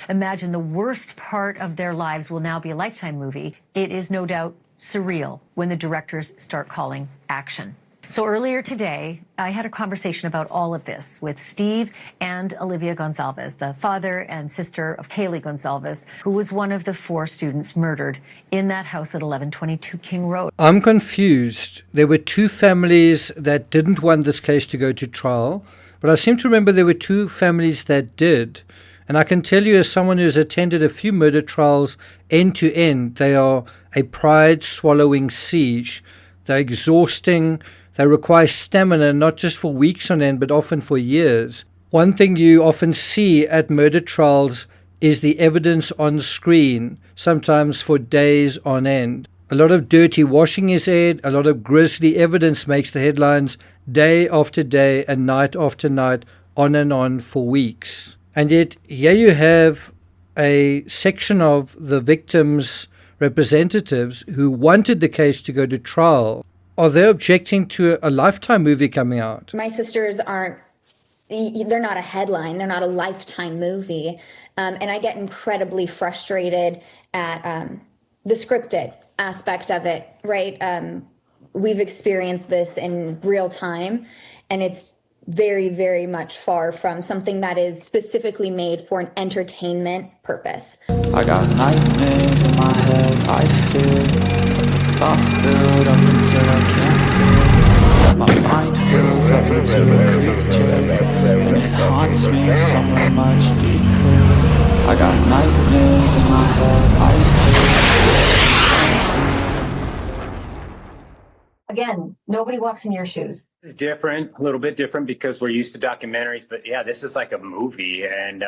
imagine the worst part of their lives will now be a Lifetime movie, it is no doubt surreal when the directors start calling action. So earlier today, I had a conversation about all of this with Steve and Olivia Gonzalez, the father and sister of Kaylee Gonzalez, who was one of the 4 students murdered in that house at 1122 King Road. I'm confused. There were 2 families that didn't want this case to go to trial, but I seem to remember there were 2 families that did. And I can tell you, as someone who's attended a few murder trials end to end, they are a pride-swallowing siege. They're exhausting. They require stamina, not just for weeks on end, but often for years. One thing you often see at murder trials is the evidence on screen, sometimes for days on end. A lot of dirty washing is aired, a lot of grisly evidence makes the headlines day after day and night after night, on and on for weeks. And yet, here you have a section of the victims' representatives who wanted the case to go to trial. Are they objecting to a Lifetime movie coming out? My sisters they're not a headline, they're not a Lifetime movie. And I get incredibly frustrated at the scripted aspect of it, right? We've experienced this in real time, and it's very, very much far from something that is specifically made for an entertainment purpose. I got nightmares in my head, I fear. Thoughts build up until I can't feel. My mind fills up into a creature, and it haunts me somewhere much deeper. I got nightmares in my head, I fear. Again, nobody walks in your shoes. This is different, a little bit different, because we're used to documentaries, but yeah, this is like a movie, and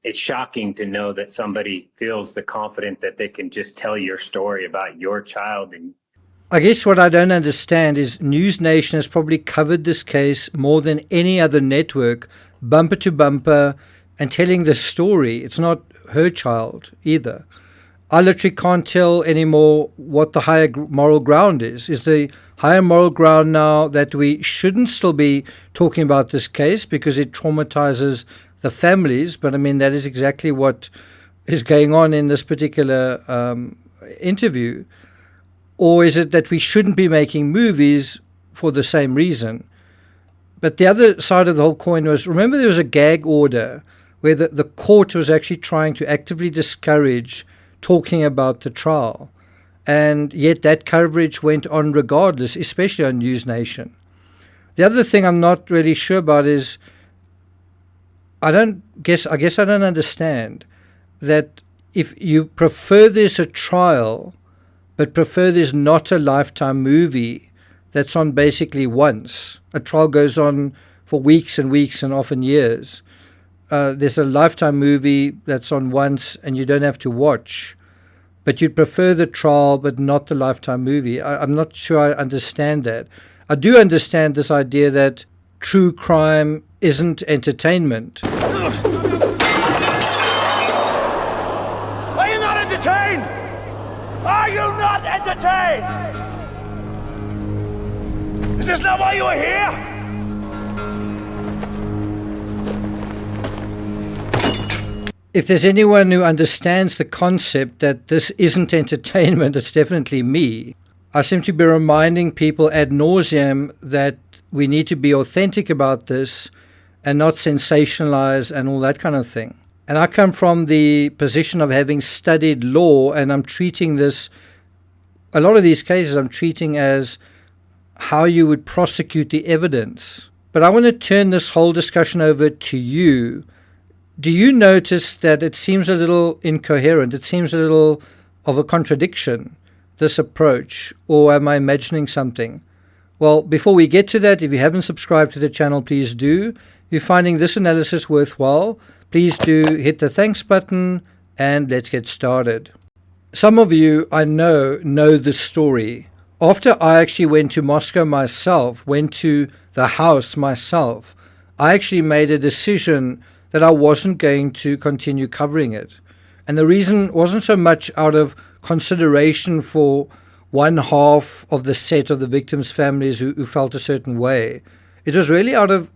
it's shocking to know that somebody feels the confidence that they can just tell your story about your child. And I guess what I don't understand is News Nation has probably covered this case more than any other network, bumper to bumper, and telling the story. It's not her child either. I literally can't tell anymore what the higher moral ground is. Is the higher moral ground now that we shouldn't still be talking about this case because it traumatizes the families? But I mean, that is exactly what is going on in this particular interview. Or is it that we shouldn't be making movies for the same reason? But the other side of the whole coin was, remember there was a gag order where the court was actually trying to actively discourage talking about the trial. And yet that coverage went on regardless, especially on News Nation. The other thing I'm not really sure about is, I guess I don't understand that if you prefer there's a trial, but prefer there's not a Lifetime movie that's on basically once. A trial goes on for weeks and weeks and often years. There's a Lifetime movie that's on once and you don't have to watch. But you'd prefer the trial but not the Lifetime movie. I'm not sure I understand that. I do understand this idea that true crime isn't entertainment. Are you not entertained? Are you not entertained? Is this not why you are here? If there's anyone who understands the concept that this isn't entertainment, it's definitely me. I seem to be reminding people ad nauseum that we need to be authentic about this and not sensationalize and all that kind of thing. And I come from the position of having studied law, and I'm treating this, a lot of these cases I'm treating as how you would prosecute the evidence. But I want to turn this whole discussion over to you. Do you notice that it seems a little incoherent? It seems a little of a contradiction, this approach, or am I imagining something? Well, before we get to that, if you haven't subscribed to the channel, please do. If you're finding this analysis worthwhile, please do hit the thanks button and let's get started. Some of you, I know the story. After I actually went to Moscow myself, went to the house myself, I actually made a decision that I wasn't going to continue covering it. And the reason wasn't so much out of consideration for one half of the set of the victims' families who felt a certain way. It was really out of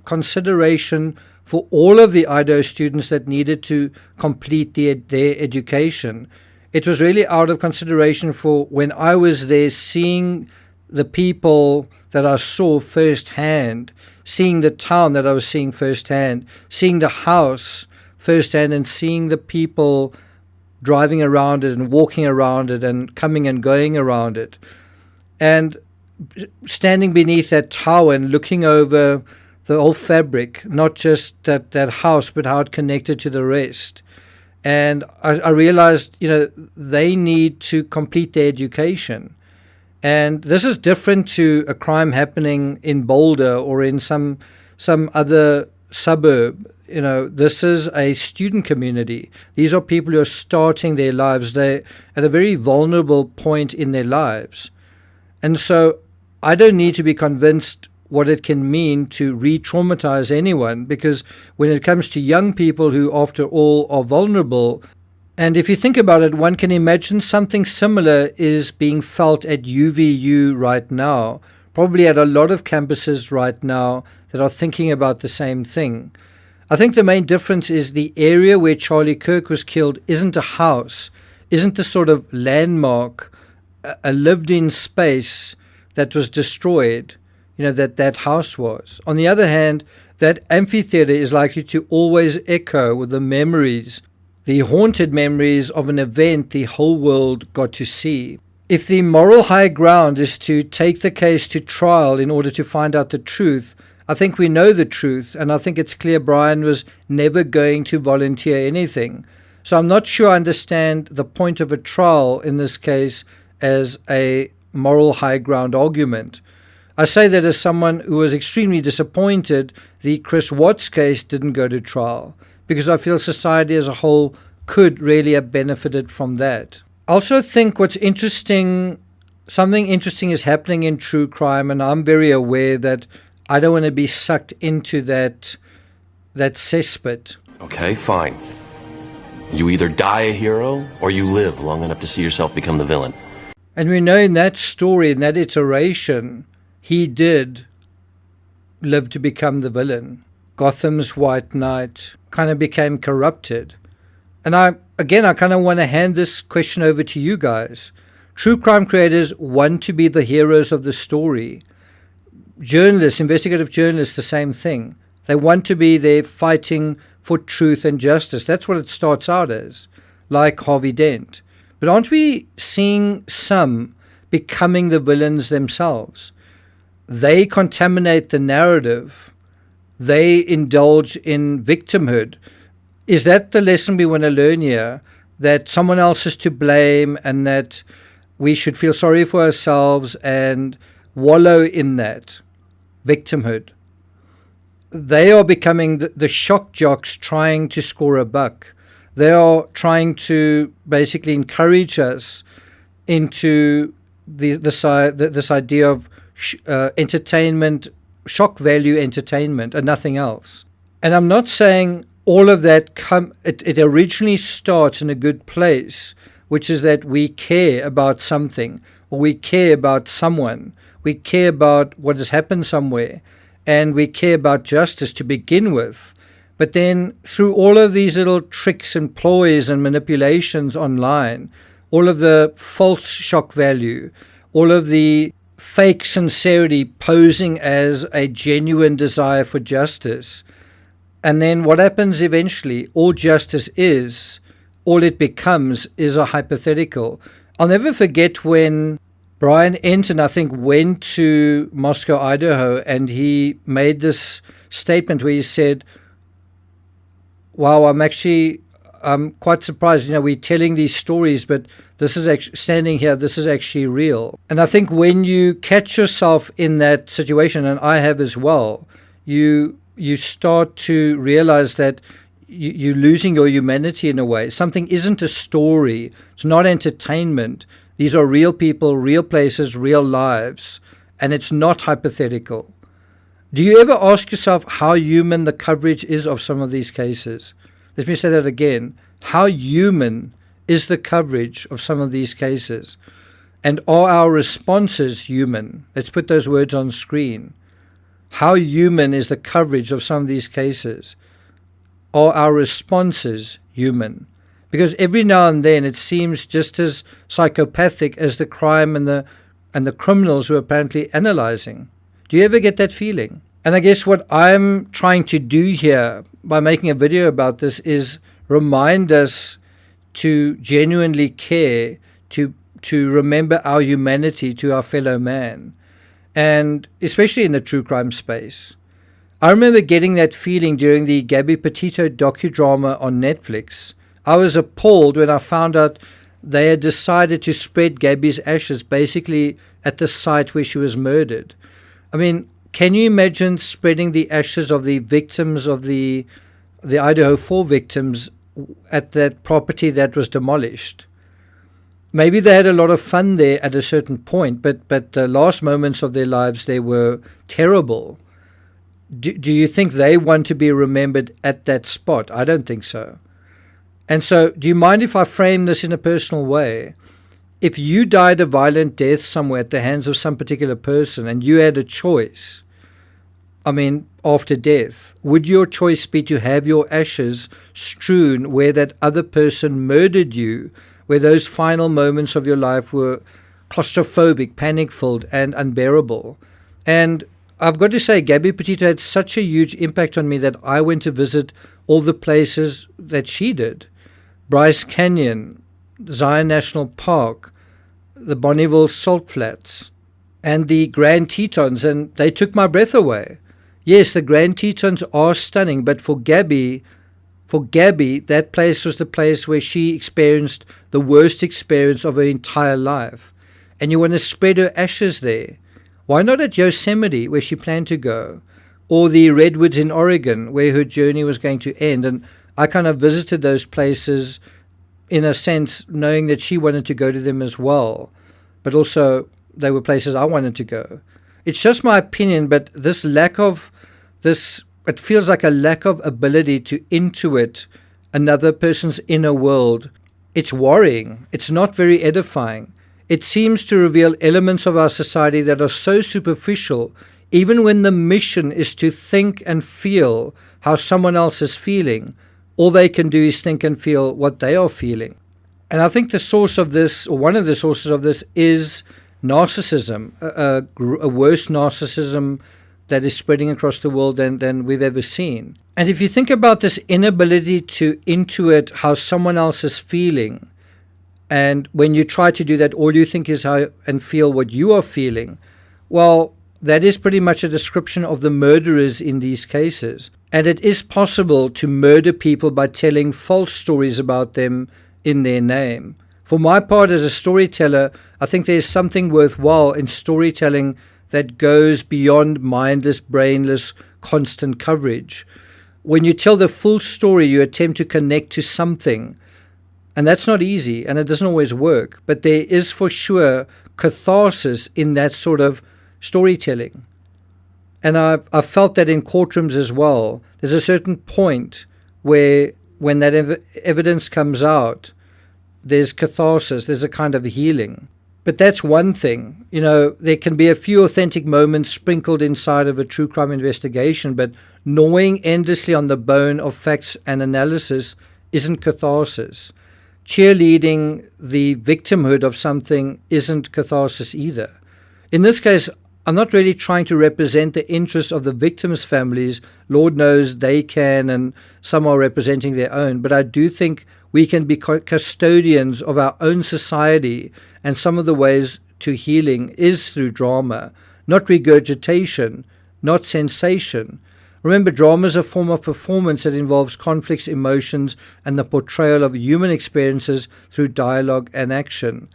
consideration for all of the Idaho students that needed to complete their education. It was really out of consideration for when I was there, seeing the people that I saw firsthand, seeing the town that I was seeing firsthand, seeing the house firsthand, and seeing the people driving around it and walking around it and coming and going around it. And standing beneath that tower and looking over the whole fabric, not just that house, but how it connected to the rest. And I realized, they need to complete their education. And this is different to a crime happening in Boulder or in some other suburb. This is a student community. These are people who are starting their lives. They're at a very vulnerable point in their lives. And so I don't need to be convinced what it can mean to re-traumatize anyone, because when it comes to young people who, after all, are vulnerable, and if you think about it, one can imagine something similar is being felt at UVU right now, probably at a lot of campuses right now that are thinking about the same thing. I think the main difference is the area where Charlie Kirk was killed isn't a house, isn't the sort of landmark, a lived-in space that was destroyed, that house was. On the other hand, that amphitheater is likely to always echo with the memories, the haunted memories of an event the whole world got to see. If the moral high ground is to take the case to trial in order to find out the truth, I think we know the truth, and I think it's clear Bryan was never going to volunteer anything. So I'm not sure I understand the point of a trial in this case as a moral high ground argument. I say that as someone who was extremely disappointed the Chris Watts case didn't go to trial, because I feel society as a whole could really have benefited from that. I also think what's interesting, something interesting is happening in true crime, and I'm very aware that I don't want to be sucked into that cesspit. Okay, fine. You either die a hero or you live long enough to see yourself become the villain. And we know in that story, in that iteration, he did live to become the villain. Gotham's White Knight kind of became corrupted. And I kind of want to hand this question over to you guys. True crime creators want to be the heroes of the story. Journalists, investigative journalists, the same thing. They want to be there fighting for truth and justice. That's what it starts out as, like Harvey Dent. But aren't we seeing some becoming the villains themselves? They contaminate the narrative. They indulge in victimhood. Is that the lesson we want to learn here? That someone else is to blame and that we should feel sorry for ourselves and wallow in that victimhood? They are becoming the shock jocks trying to score a buck. They are trying to basically encourage us into this idea of entertainment, shock value entertainment, and nothing else. And I'm not saying all of that it originally starts in a good place, which is that we care about something, or we care about someone, we care about what has happened somewhere, and we care about justice to begin with. But then through all of these little tricks and ploys and manipulations online, all of the false shock value, all of the fake sincerity posing as a genuine desire for justice. And then what happens eventually? All justice is, all it becomes is a hypothetical. I'll never forget when Brian Enton, I think, went to Moscow, Idaho, and he made this statement where he said, wow, I'm quite surprised. We're telling these stories, but this is actually standing here. This is actually real. And I think when you catch yourself in that situation, and I have as well, you start to realize that you're losing your humanity in a way. Something isn't a story. It's not entertainment. These are real people, real places, real lives, and it's not hypothetical. Do you ever ask yourself how human the coverage is of some of these cases? Let me say that again. How human is the coverage of some of these cases? And are our responses human? Let's put those words on screen. How human is the coverage of some of these cases? are our responses human? Because every now and then it seems just as psychopathic as the crime and the criminals we're apparently analyzing. Do you ever get that feeling? And I guess what I'm trying to do here by making a video about this is remind us to genuinely care, to remember our humanity to our fellow man, and especially in the true crime space. I remember getting that feeling during the Gabby Petito docudrama on Netflix. I was appalled when I found out they had decided to spread Gabby's ashes basically at the site where she was murdered. I mean, can you imagine spreading the ashes of the victims of the Idaho 4 victims at that property that was demolished? Maybe they had a lot of fun there at a certain point, but the last moments of their lives, they were terrible. Do you think they want to be remembered at that spot? I don't think so. And so, do you mind if I frame this in a personal way? If you died a violent death somewhere at the hands of some particular person and you had a choice, I mean, after death, would your choice be to have your ashes strewn where that other person murdered you, where those final moments of your life were claustrophobic, panic-filled, and unbearable? And I've got to say, Gabby Petito had such a huge impact on me that I went to visit all the places that she did. Bryce Canyon, Zion National Park, the Bonneville Salt Flats, and the Grand Tetons, and they took my breath away. Yes, the Grand Tetons are stunning, but for Gabby, that place was the place where she experienced the worst experience of her entire life. And you want to spread her ashes there. Why not at Yosemite, where she planned to go? Or the Redwoods in Oregon, where her journey was going to end? And I kind of visited those places in a sense, knowing that she wanted to go to them as well. But also, they were places I wanted to go. It's just my opinion, but it feels like a lack of ability to intuit another person's inner world. It's worrying. It's not very edifying. It seems to reveal elements of our society that are so superficial, even when the mission is to think and feel how someone else is feeling. All they can do is think and feel what they are feeling. And I think the source of this, or one of the sources of this, is narcissism, a worse narcissism that is spreading across the world than we've ever seen. And if you think about this inability to intuit how someone else is feeling, and when you try to do that, all you think is how and feel what you are feeling, well, that is pretty much a description of the murderers in these cases. And it is possible to murder people by telling false stories about them in their name. For my part as a storyteller, I think there's something worthwhile in storytelling that goes beyond mindless, brainless, constant coverage. When you tell the full story, you attempt to connect to something. And that's not easy, and it doesn't always work. But there is for sure catharsis in that sort of storytelling. And I've felt that in courtrooms as well. There's a certain point where when that evidence comes out, there's catharsis, there's a kind of healing. But that's one thing. You know, there can be a few authentic moments sprinkled inside of a true crime investigation, but gnawing endlessly on the bone of facts and analysis isn't catharsis. Cheerleading the victimhood of something isn't catharsis either. In this case, I'm not really trying to represent the interests of the victims' families. Lord knows they can, and some are representing their own. But I do think we can be custodians of our own society, and some of the ways to healing is through drama, not regurgitation, not sensation. Remember, drama is a form of performance that involves conflicts, emotions, and the portrayal of human experiences through dialogue and action.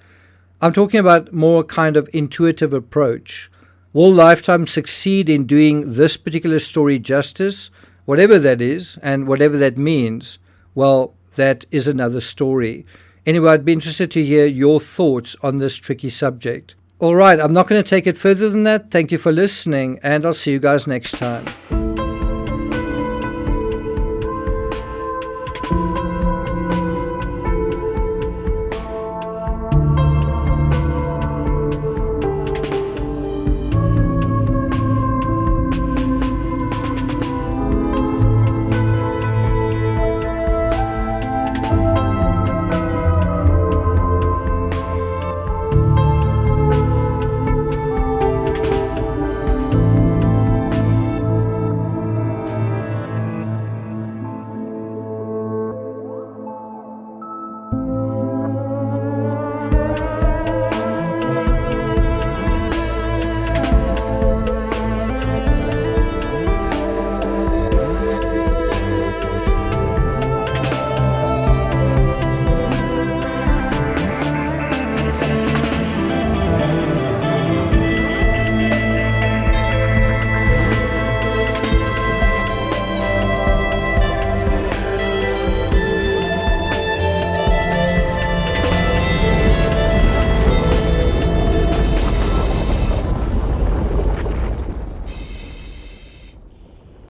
I'm talking about more kind of intuitive approach. Will Lifetime succeed in doing this particular story justice? Whatever that is, and whatever that means, well, that is another story. Anyway, I'd be interested to hear your thoughts on this tricky subject. All right, I'm not going to take it further than that. Thank you for listening, and I'll see you guys next time.